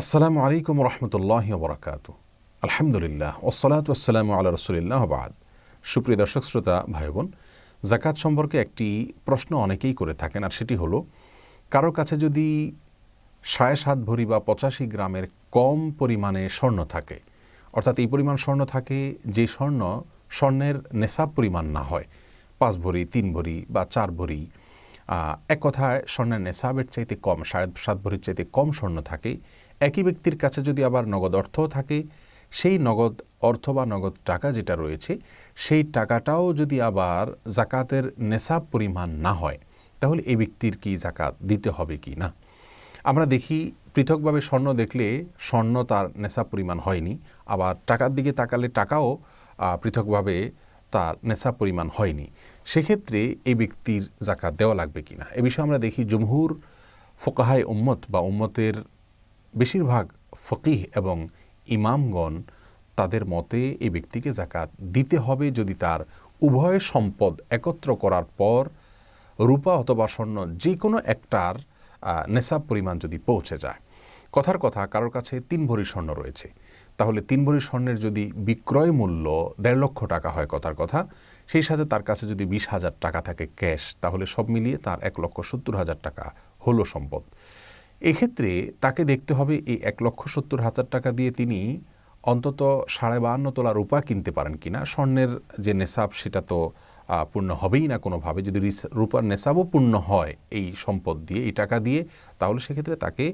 আসসালামু আলাইকুম রহমতুল্লাহি ওয়া বারাকাতুহু। আলহামদুলিল্লাহ ওয়াসসালাতু ওয়াসসালামু আলা রাসূলিল্লাহ ওয়া বা'দ। সুপ্রিয় দর্শক শ্রোতা ভাই বোন, যাকাত সম্পর্কে একটি প্রশ্ন অনেকেই করে থাকেন, আর সেটি হলো কারোর কাছে যদি ৭.৫ ভরি বা ৮৫ গ্রামের কম পরিমাণে স্বর্ণ থাকে, অর্থাৎ এই পরিমাণ স্বর্ণ থাকে যে স্বর্ণের নেসাব পরিমাণ না হয়, ৫ ভরি, ৩ ভরি বা ৪ ভরি, এক কথায় স্বর্ণের নেসাবের চাইতে কম, ৭.৫ ভরির চাইতে কম স্বর্ণ থাকে, একই ব্যক্তির কাছে যদি আবার নগদ অর্থও থাকে, সেই নগদ অর্থ বা নগদ টাকা যেটা রয়েছে সেই টাকাটাও যদি আবার জাকাতের নেসাব পরিমাণ না হয়, তাহলে এই ব্যক্তির কি জাকাত দিতে হবে কি না? আমরা দেখি পৃথকভাবে স্বর্ণ দেখলে স্বর্ণ তার নেসাব পরিমাণ হয়নি, আবার টাকার দিকে তাকালে টাকাও পৃথকভাবে তার নেসাব পরিমাণ হয়নি। সেক্ষেত্রে এই ব্যক্তির জাকাত দেওয়া লাগবে কি না, এ বিষয়ে আমরা দেখি জমহুর ফোকাহায়ে উম্মত বা উম্মতের বেশিরভাগ ফকিহ এবং ইমামগণ তাদের মতে এই ব্যক্তিকে জাকাত দিতে হবে যদি তার উভয় সম্পদ একত্র করার পর রূপা অথবা স্বর্ণ যে কোনো একটার নেসাব পরিমাণ যদি পৌঁছে যায়। কথার কথা, কারোর কাছে ৩ ভরি স্বর্ণ রয়েছে, তাহলে 3 ভরি স্বর্ণের যদি বিক্রয় মূল্য ১.৫ লক্ষ টাকা হয় কথার কথা, সেই সাথে তার কাছে যদি ২০,০০০ টাকা থাকে ক্যাশ, তাহলে সব মিলিয়ে তার ১,৭০,০০০ টাকা হলো সম্পদ। এক্ষেত্রে তাকে দেখতে হবে এই ১,৭০,০০০ টাকা দিয়ে তিনি অন্তত ৫.৫ তোলা রূপা কিনতে পারেন কিনা। স্বর্ণের যে নেসাব সেটা তো পূর্ণ হবেই না কোনোভাবে। যদি রূপার নেসাবও পূর্ণ হয় এই সম্পদ দিয়ে, এই টাকা দিয়ে, তাহলে সেক্ষেত্রে তাকে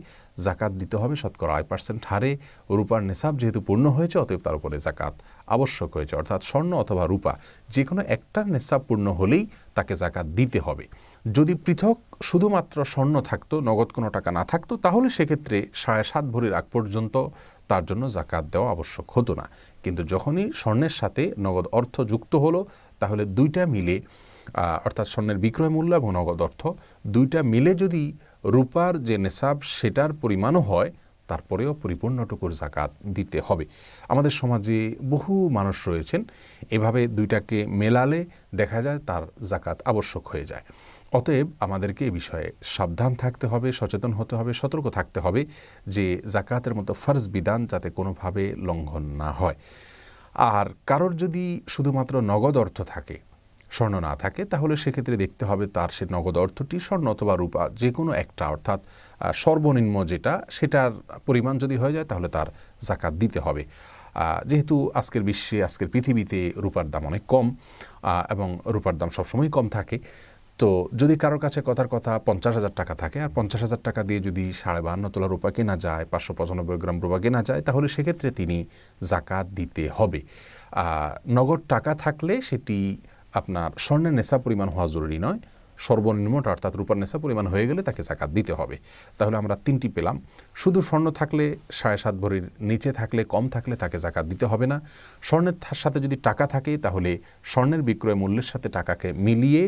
জাকাত দিতে হবে শতকরা ৮% হারে। রূপার নেসাব যেহেতু পূর্ণ হয়েছে, অতএব তার উপরে জাকাত আবশ্যক হয়েছে, অর্থাৎ স্বর্ণ অথবা রূপা যে কোনো একটার নেসাব পূর্ণ হলেই তাকে জাকাত দিতে হবে। যদি পৃথক শুধুমাত্র স্বর্ণ থাকতো, নগদ কোনো টাকা না থাকতো, তাহলে সেক্ষেত্রে ৭.৫ ভরির আগ পর্যন্ত তার জন্য জাকাত দেওয়া আবশ্যক হতো না। কিন্তু যখনই স্বর্ণের সাথে নগদ অর্থ যুক্ত হলো, তাহলে দুইটা মিলে, অর্থাৎ স্বর্ণের বিক্রয় মূল্য এবং নগদ অর্থ দুইটা মিলে যদি রূপার যে নেসাব সেটার পরিমাণও হয়, তারপরেও পরিপূর্ণটুকুর জাকাত দিতে হবে। আমাদের সমাজে বহু মানুষ রয়েছেন এভাবে দুইটাকে মেলালে দেখা যায় তার জাকাত আবশ্যক হয়ে যায়। অতএব আমাদেরকে এ বিষয়ে সাবধান থাকতে হবে, সচেতন হতে হবে, সতর্ক থাকতে হবে যে জাকাতের মতো ফরজ বিধান যাতে কোনোভাবে লঙ্ঘন না হয়। আর কারোর যদি শুধুমাত্র নগদ অর্থ থাকে, স্বর্ণ না থাকে, তাহলে সেক্ষেত্রে দেখতে হবে তার সে নগদ অর্থটি স্বর্ণ অথবা রূপা যে কোনো একটা, অর্থাৎ সর্বনিম্ন যেটা, সেটার পরিমাণ যদি হয়ে যায় তাহলে তার জাকাত দিতে হবে। যেহেতু আজকের বিশ্বে, আজকের পৃথিবীতে রূপার দাম অনেক কম এবং রূপার দাম সবসময় কম থাকে, তো যদি কারোর কাছে কথার কথা ৫০,০০০ টাকা থাকে, আর ৫০,০০০ টাকা দিয়ে যদি ৫.৫ তোলা রূপা কেনা যায়, ৫৯৫ গ্রাম রূপা কেনা যায়, তাহলে সেক্ষেত্রে তিনি জাকাত দিতে হবে। নগদ টাকা থাকলে সেটি আপনার স্বর্ণের নেশা পরিমাণ হওয়া জরুরি নয়, সর্বনিম্নটা অর্থাৎ রূপার নেশা পরিমাণ হয়ে গেলে তাকে জাকাত দিতে হবে। তাহলে আমরা ৩টি পেলাম। শুধু স্বর্ণ থাকলে, ৭.৫ ভরির নিচে থাকলে, কম থাকলে তাকে জাকাত দিতে হবে না। স্বর্ণের সাথে যদি টাকা থাকে, তাহলে স্বর্ণের বিক্রয় মূল্যের সাথে টাকাকে মিলিয়ে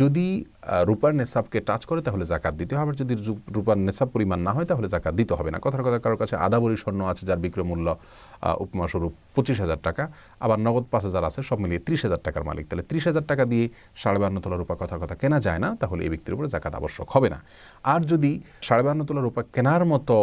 যদি রূপার নেশাবকে টাচ করে তাহলে জাকাত দিতে হবে। যদি রূপার নেশাব পরিমাণ না হয় তাহলে জাকাত দিতে হবে না। কথার কথা, কারোর কাছে আধা ভরি স্বর্ণ আছে যার বিক্রয় মূল্য উপমাস্বরূপ ২৫,০০০ টাকা, আবার নগদ ৫,০০০ আছে, সব মিলিয়ে ৩০,০০০ টাকার মালিক, তাহলে ৩০,০০০ টাকা দিয়ে ৫.৫ তোলা রূপা কথার কথা কেনা যায় না, তাহলে এই ব্যক্তির উপরে জাকাত আবশ্যক হবে না। আর যদি ৫.৫ তোলা রূপা কেনার মতো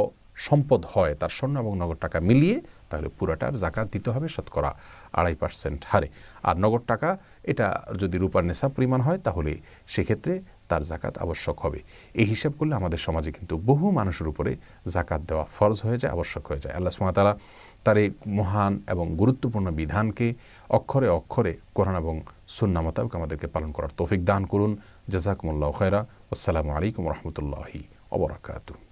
সম্পদ হয় তার স্বর্ণ এবং নগদ টাকা মিলিয়ে, তাহলে পুরাটার জাকাত দিতে হবে শতকরা ২.৫% হারে। আর নগদ টাকা এটা যদি রূপার নেশাব পরিমাণ হয়, তাহলে সেক্ষেত্রে তার জাকাত আবশ্যক হবে। এই হিসাব করলে আমাদের সমাজে কিন্তু বহু মানুষের উপরে জাকাত দেওয়া ফরজ হয়ে যায়, আবশ্যক হয়ে যায়। আল্লাহ সুবহানাহু ওয়া তাআলা তার এই মহান এবং গুরুত্বপূর্ণ বিধানকে অক্ষরে অক্ষরে কোরআন এবং সুন্নাহ মোতাবেক আমাদেরকে পালন করার তৌফিক দান করুন। জাযাকুমুল্লাহু খায়রা। আসসালামু আলাইকুম ওয়া রাহমাতুল্লাহি ওয়া বারাকাতুহু।